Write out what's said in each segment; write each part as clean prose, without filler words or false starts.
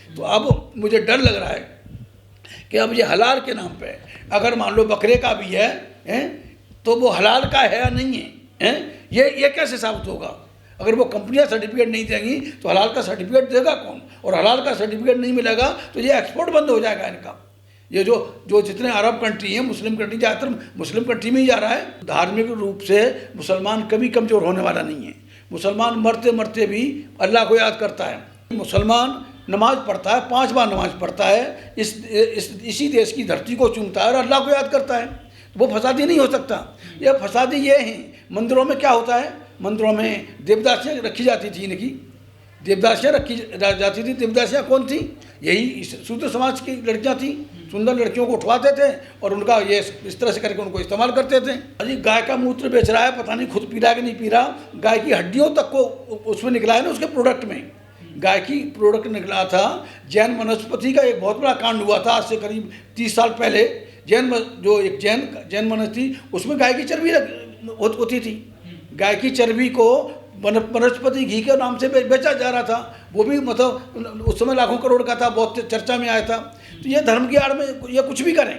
तो अब मुझे डर लग रहा है कि अब ये हलाल के नाम पे अगर मान लो बकरे का भी है, तो वो हलाल का है या नहीं है, ये कैसे साबित होगा? अगर वो कंपनियां सर्टिफिकेट नहीं देंगी तो हलाल का सर्टिफिकेट देगा कौन? और हलाल का सर्टिफिकेट नहीं मिलेगा तो ये एक्सपोर्ट बंद हो जाएगा इनका। ये जो जितने अरब कंट्री हैं, मुस्लिम कंट्री, ज़्यादातर मुस्लिम कंट्री में ही जा रहा है। धार्मिक रूप से मुसलमान कभी कमज़ोर होने वाला नहीं है। मुसलमान मरते मरते भी अल्लाह को याद करता है। मुसलमान नमाज पढ़ता है, 5 बार नमाज पढ़ता है, इसी देश की धरती को चूमता है और अल्लाह को याद करता है। वो फसादी नहीं हो सकता। यह फसादी ये है। मंदिरों में क्या होता है? मंदिरों में देवदासियाँ रखी जाती थी, इनकी देवदासियाँ रखी जाती थी। देवदासियाँ कौन थी? यही शूद्र समाज की लड़कियाँ थी। सुंदर लड़कियों को उठवाते थे और उनका ये इस तरह से करके उनको इस्तेमाल करते थे। अजी गाय का मूत्र बेच रहा है, पता नहीं खुद पी रहा है कि नहीं पी रहा। गाय की हड्डियों तक को उसमें निकला है ना, उसके प्रोडक्ट में गाय की प्रोडक्ट निकला था। जैन वनस्पति का एक बहुत बड़ा कांड हुआ था आज से करीब 30 साल पहले। जैन वनस्पति, उसमें गाय की चर्बी होती थी। गाय की चर्बी को वनस्पति घी के नाम से बेचा जा रहा था। वो भी मतलब उस समय लाखों करोड़ का था, बहुत चर्चा में आया था। तो ये धर्म की आड़ में ये कुछ भी करें,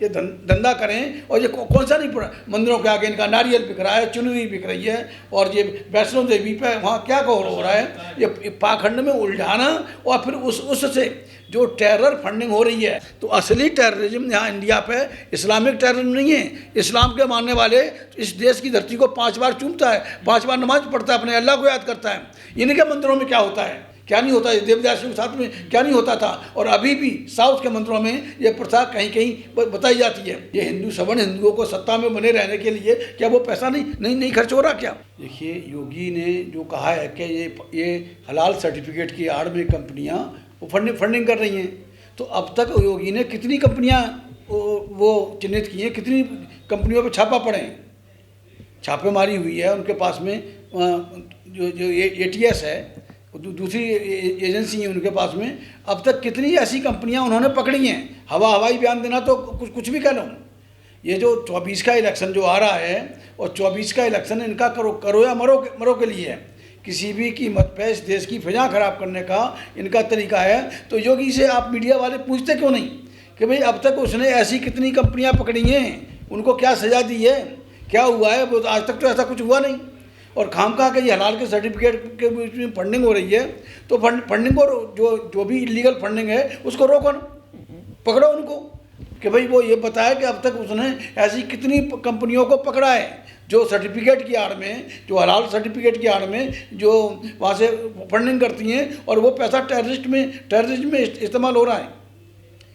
ये धंधा करें। और ये कौन सा नहीं पड़ा, मंदिरों के आगे इनका नारियल बिक रहा है, चुनरी बिक रही है, और ये वैष्णो देवी पे वहाँ क्या हो रहा है, ये पाखंड में उलझाना। और फिर उससे जो टेरर फंडिंग हो रही है, तो असली टेररिज्म यहाँ इंडिया पे इस्लामिक टेररिज्म नहीं है। इस्लाम के मानने वाले इस देश की धरती को 5 बार चूमता है, 5 बार नमाज पढ़ता है, अपने अल्लाह को याद करता है। इनके मंदिरों में क्या होता है, क्या नहीं होता है? देवदासियों के साथ में क्या नहीं होता था? और अभी भी साउथ के मंदिरों में ये प्रथा कहीं कहीं बताई जाती है। ये हिंदू सवर्ण हिंदुओं को सत्ता में बने रहने के लिए क्या वो पैसा नहीं खर्च हो रहा क्या? देखिए, योगी ने जो कहा है कि ये हलाल सर्टिफिकेट की आड़ में कंपनियां वो फंडिंग कर रही हैं, तो अब तक योगी ने कितनी कंपनियां वो चिन्हित की हैं, कितनी कंपनियों पर छापा पड़े, छापेमारी हुई है उनके पास में। जो ATS है, दूसरी एजेंसी है उनके पास में, अब तक कितनी ऐसी कंपनियां उन्होंने पकड़ी हैं। हवाई बयान देना तो कुछ भी कह लो। ये जो 24 का इलेक्शन जो आ रहा है, और 24 का इलेक्शन इनका करो या मरो के लिए है। किसी भी कीमत पे इस देश की फिजा खराब करने का इनका तरीका है। तो योगी से आप मीडिया वाले पूछते क्यों नहीं कि भाई अब तक उसने ऐसी कितनी कंपनियां पकड़ी हैं, उनको क्या सज़ा दी है, क्या हुआ है? वो आज तक तो ऐसा कुछ हुआ नहीं। और खामखा के ये हलाल के सर्टिफिकेट के बीच में फंडिंग हो रही है, तो फंडिंग को जो भी इलीगल फंडिंग है उसको रोको, पकड़ो उनको कि भाई वो ये बताया कि अब तक उसने ऐसी कितनी कंपनियों को पकड़ा है जो सर्टिफिकेट की आड़ में, जो हलाल सर्टिफिकेट की आड़ में जो वहाँ से फंडिंग करती हैं, और वो पैसा टेररिज्म में इस्तेमाल हो रहा है।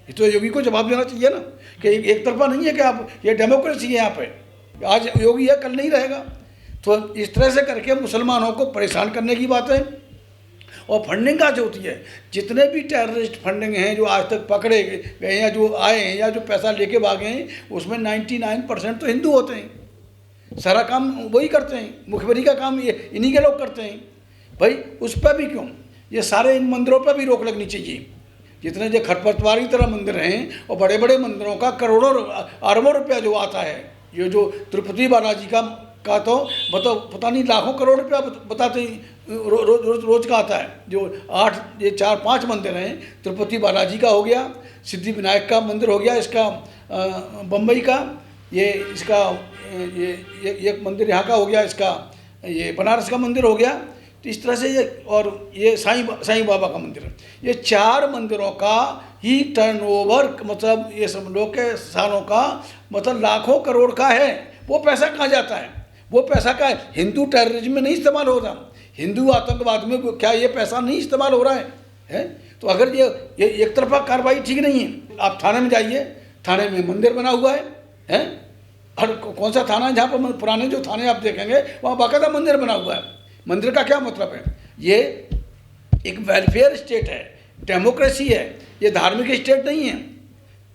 ये तो योगी को जवाब देना चाहिए ना कि एक तरफा नहीं है कि आप, ये डेमोक्रेसी है यहाँ पे, आज योगी है कल नहीं रहेगा। तो इस तरह से करके मुसलमानों को परेशान करने की बात है। और फंडिंग का जो होती है, जितने भी टेररिस्ट फंडिंग हैं जो आज तक पकड़े गए या जो आए हैं या जो पैसा लेके भागे हैं, उसमें 99% तो हिंदू होते हैं। सारा काम वही करते हैं, मुखबरी का काम ये इन्हीं के लोग करते हैं। भाई उस पर भी क्यों, ये सारे इन मंदिरों पर भी रोक लगनी चाहिए। जितने जो खरपतवार की तरह मंदिर हैं, और बड़े बड़े मंदिरों का करोड़ों अरबों रुपया जो आता है, ये जो तिरुपति बालाजी का तो बताओ, पता नहीं लाखों करोड़ रुपया बताते रोज का आता है। जो 4-5 मंदिर हैं, तिरुपति बालाजी का हो गया, सिद्धि विनायक का मंदिर हो गया, इसका बम्बई का, इसका एक मंदिर यहाँ का हो गया, इसका ये बनारस का मंदिर हो गया। तो इस तरह से ये साईं बाबा का मंदिर है। ये 4 मंदिरों का ही टर्नओवर, मतलब ये सब लोग के सालों का मतलब लाखों करोड़ का है। वो पैसा कहाँ जाता है? वो पैसा का हिंदू टेररिज्म में नहीं इस्तेमाल हो रहा, हिंदू आतंकवाद में क्या ये पैसा नहीं इस्तेमाल हो रहा है? तो अगर ये एक तरफा कार्रवाई ठीक नहीं है। आप थाने में जाइए, थाने में मंदिर बना हुआ है, और कौन सा थाना है जहाँ पर पुराने जो थाने आप देखेंगे वहाँ बाकायदा मंदिर बना हुआ है। मंदिर का क्या मतलब है? ये एक वेलफेयर स्टेट है, डेमोक्रेसी है, ये धार्मिक स्टेट नहीं है।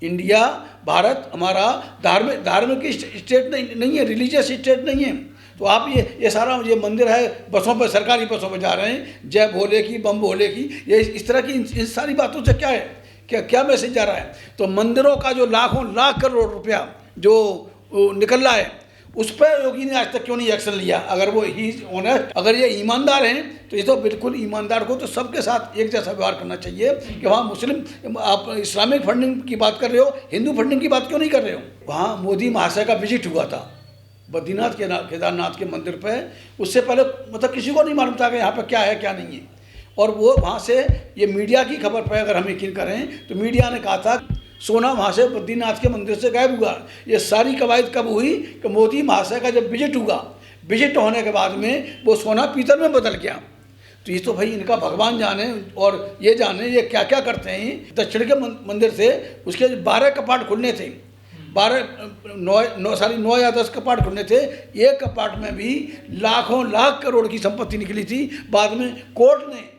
इंडिया, भारत हमारा धार्मिक स्टेट नहीं है, रिलीजियस स्टेट नहीं है। तो आप ये सारा ये मंदिर है, बसों पर, सरकारी बसों पर जा रहे हैं, जय भोले की, बम भोले की, ये इस तरह की इन सारी बातों से क्या है, क्या मैसेज जा रहा है? तो मंदिरों का जो लाखों लाख करोड़ रुपया जो निकल रहा है, उस पर योगी ने आज तक क्यों नहीं एक्शन लिया? अगर वो ही ऑनेस्ट, अगर ये ईमानदार हैं तो ये तो बिल्कुल ईमानदार को तो सबके साथ एक जैसा व्यवहार करना चाहिए कि वहाँ मुस्लिम, आप इस्लामिक फंडिंग की बात कर रहे हो, हिंदू फंडिंग की बात क्यों नहीं कर रहे हो? वहाँ मोदी महाशय का विजिट हुआ था बद्रीनाथ केदारनाथ के मंदिर पे, उससे पहले मतलब किसी को नहीं मालूम था कि यहाँ पर क्या है क्या नहीं है। और वो वहाँ से, ये मीडिया की खबर पर अगर हम यकीन करें तो मीडिया ने कहा था सोना वहाँ से बद्रीनाथ के मंदिर से गायब हुआ। ये सारी कवायद कब हुई कि मोदी महाशय का जब विजिट हुआ, विजिट होने के बाद में वो सोना पीतल में बदल गया। तो ये तो भाई इनका भगवान जाने और ये जाने ये क्या क्या करते हैं। दक्षिण के मंदिर से उसके 12 कपाट खुलने थे, 9 या 10 कपाट खुलने थे। एक कपाट में भी लाखों लाख करोड़ की संपत्ति निकली थी। बाद में कोर्ट ने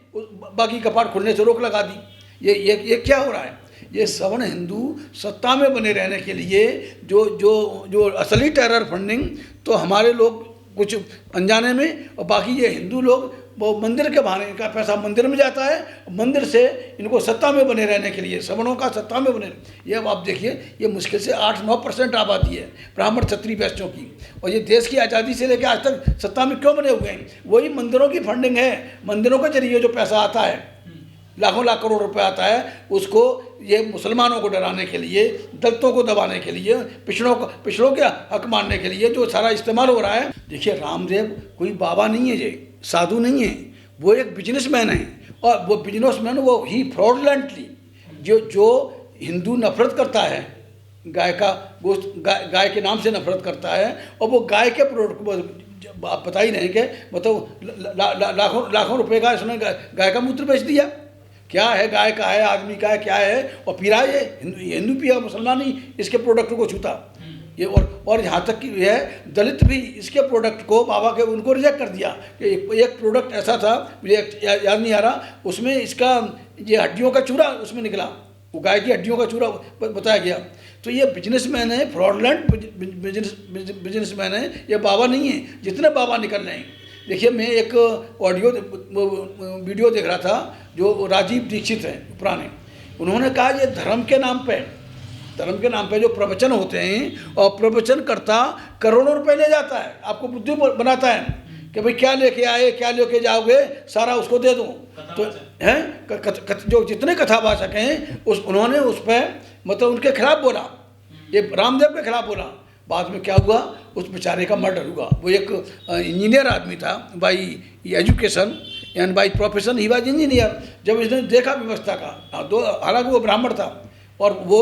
बाकी कपाट खुलने से रोक लगा दी। ये क्या हो रहा है? ये सवर्ण हिंदू सत्ता में बने रहने के लिए जो जो जो असली टेरर फंडिंग तो हमारे लोग कुछ अनजाने में, और बाकी ये हिंदू लोग वो मंदिर के बहाने, इनका पैसा मंदिर में जाता है, मंदिर से इनको सत्ता में बने रहने के लिए, सवर्णों का सत्ता में बने। ये अब आप देखिए, ये मुश्किल से 8-9% आबादी है ब्राह्मण क्षत्रिय वैश्यों की, और ये देश की आज़ादी से लेकर आज तक सत्ता में क्यों बने हुए हैं? वही मंदिरों की फंडिंग है। मंदिरों के जरिए जो पैसा आता है, लाखों लाख करोड़ रुपए आता है, उसको ये मुसलमानों को डराने के लिए, दलितों को दबाने के लिए, पिछड़ों के हक मारने के लिए जो सारा इस्तेमाल हो रहा है। देखिए, रामदेव कोई बाबा नहीं है, ये साधु नहीं है, वो एक बिजनेसमैन है। और वो बिजनेसमैन वो ही फ्रॉडलेंटली जो हिंदू नफरत करता है, गाय का गोश्त, गाय के नाम से नफरत करता है, और वो गाय के प्रोडक्ट आप बता ही नहीं कि मतलब लाखों रुपए का इसने गाय का मूत्र बेच दिया। क्या है? गाय का है, आदमी का है, क्या है? और फिर ये हिंदू पिया, मुसलमान ही इसके प्रोडक्ट को छूता। ये और यहाँ तक कि है दलित भी इसके प्रोडक्ट को, बाबा के, उनको रिजेक्ट कर दिया कि एक प्रोडक्ट ऐसा था, मुझे याद नहीं आ रहा, उसमें इसका ये हड्डियों का चूरा उसमें निकला, वो गाय की हड्डियों का चूरा बताया गया। तो ये बिजनेसमैन है, फ्रॉडलेंट बिजनेसमैन है, ये बाबा नहीं है। जितने बाबा निकल रहे हैं, देखिए मैं एक वीडियो देख रहा था जो राजीव दीक्षित हैं पुराने, उन्होंने कहा ये धर्म के नाम पे जो प्रवचन होते हैं, और प्रवचन करता करोड़ों रुपए ले जाता है, आपको बुद्धू बनाता है कि भाई क्या लेके आए, क्या लेके जाओगे, सारा उसको दे दो। तो हैं जो जितने कथावाचक हैं उन्होंने उस पर मतलब उनके खिलाफ बोला, ये रामदेव के खिलाफ बोला। बाद में क्या हुआ? उस बेचारे का मर्डर हुआ। वो एक इंजीनियर आदमी था, by education and by profession he was engineer. जब इसने देखा व्यवस्था का, हालांकि वो ब्राह्मण था, और वो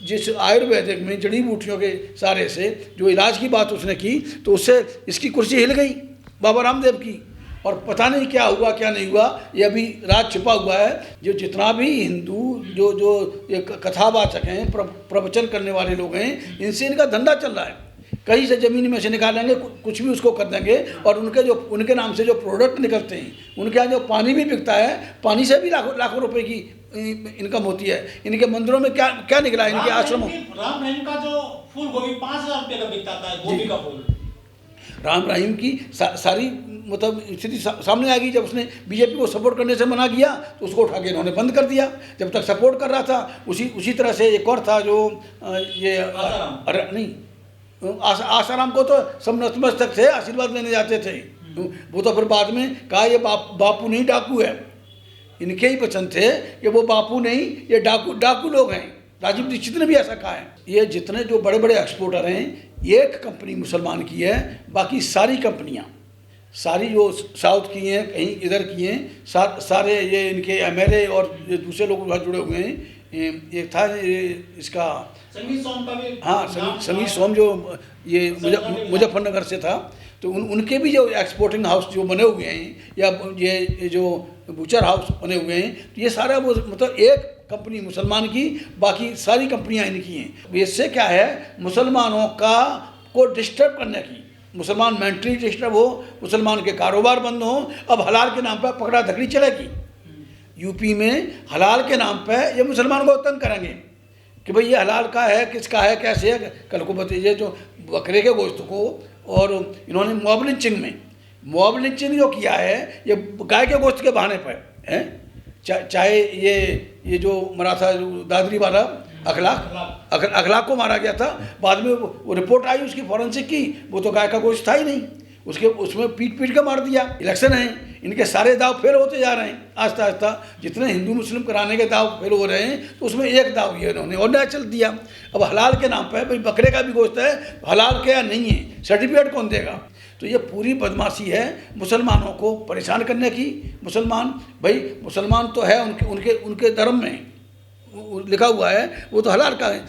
जिस आयुर्वेदिक में जड़ी बूटियों के सारे से जो इलाज की बात उसने की, तो उससे इसकी कुर्सी हिल गई बाबा रामदेव की। और पता नहीं क्या हुआ क्या नहीं हुआ, ये अभी राज छिपा हुआ है। जो जितना भी हिंदू जो ये कथावाचक हैं, प्रवचन करने वाले लोग हैं, इनसे इनका धंधा चल रहा है। कहीं से ज़मीन में से निकालेंगे, कुछ भी उसको कर देंगे, और उनके नाम से जो प्रोडक्ट निकलते हैं, उनके यहाँ जो पानी भी बिकता है, पानी से भी लाखों रुपए की इनकम होती है। इनके मंदिरों में क्या निकला है, इनके आश्रमों। राम रहीम का जो फूल गोभी 5000 रुपये का बिकता था, गोभी का फूल। राम रहीम की सारी मतलब स्थिति सामने आ गई। जब उसने बीजेपी को सपोर्ट करने से मना किया तो उसको उठा के इन्होंने बंद कर दिया। जब तक सपोर्ट कर रहा था, उसी तरह से एक और था जो ये नहीं, आसाराम को तो सब नतमस्तक थे, आशीर्वाद लेने जाते थे। वो तो फिर बाद में कहा ये बापू नहीं डाकू है। इनके ही वचन थे कि वो बापू नहीं, ये डाकू लोग हैं। राजीव दीक्षित ने भी ऐसा कहा है। ये जितने जो बड़े बड़े एक्सपोर्टर हैं, एक कंपनी मुसलमान की है, बाकी सारी कंपनियां, सारी जो साउथ की हैं, कहीं इधर की हैं, सारे ये इनके एमएलए और ये दूसरे लोग वहाँ जुड़े हुए हैं। एक था इसका संगीत सोम का भी, हाँ संगीत सोम जो ये मुजफ्फरनगर से था। तो उनके भी जो एक्सपोर्टिंग हाउस जो बने हुए हैं, या ये जो बूचर हाउस बने हुए हैं, तो ये सारा वो मतलब एक कंपनी मुसलमान की, बाकी सारी कंपनियां इनकी हैं। इससे क्या है, मुसलमानों को डिस्टर्ब करने की, मुसलमान मेंटली डिस्टर्ब हो, मुसलमान के कारोबार बंद हो। अब हलाल के नाम पर पकड़ा धकड़ी चलेगी। यूपी में हलाल के नाम पर ये मुसलमान को तंग करेंगे कि भाई ये हलाल का है, किसका है, कैसे है। कल को बताइए जो बकरे के गोश्त को, और इन्होंने मॉब लिंचिंग जो किया है, ये गाय के गोश्त के बहाने पर है चाहे ये जो मरा था दादरी वाला अखलाक को मारा गया था। बाद में वो रिपोर्ट आई उसकी फॉरेंसिक की, वो तो गाय का गोश्त था ही नहीं, उसमें पीट के मार दिया। इलेक्शन है, इनके सारे दाव फेल होते जा रहे हैं आस्ता आस्ता। जितने हिंदू मुस्लिम कराने के दाव फेल हो रहे हैं, तो उसमें एक दाव ये इन्होंने और नया चल दिया। अब हलाल के नाम पर भाई बकरे का भी गोश्त है, हलाल क्या नहीं है, सर्टिफिकेट कौन देगा? तो ये पूरी बदमाशी है मुसलमानों को परेशान करने की। मुसलमान तो है उनके धर्म में लिखा हुआ है, वो तो हलाल का है।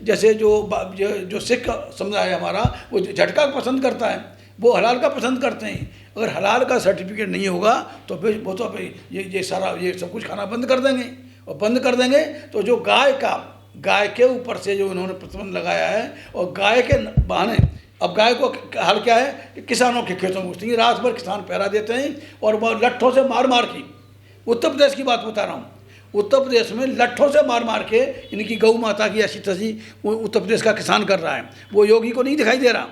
जैसे जो सिख समुदाय है हमारा, वो झटका पसंद करता है, वो हलाल का पसंद करते हैं। अगर हलाल का सर्टिफिकेट नहीं होगा तो फिर वो तो फिर ये सब कुछ खाना बंद कर देंगे। और बंद कर देंगे तो जो गाय के ऊपर से जो इन्होंने प्रतिबंध लगाया है, और गाय के बहाने अब गाय को हाल क्या है कि किसानों के खेतों में घुसती है, रात भर किसान पहरा देते हैं और वो लट्ठों से मार की, उत्तर प्रदेश की बात बता रहा हूँ, उत्तर प्रदेश में लट्ठों से मार के इनकी गौ माता की ऐसी तैसी उत्तर प्रदेश का किसान कर रहा है। वो योगी को नहीं दिखाई दे रहा।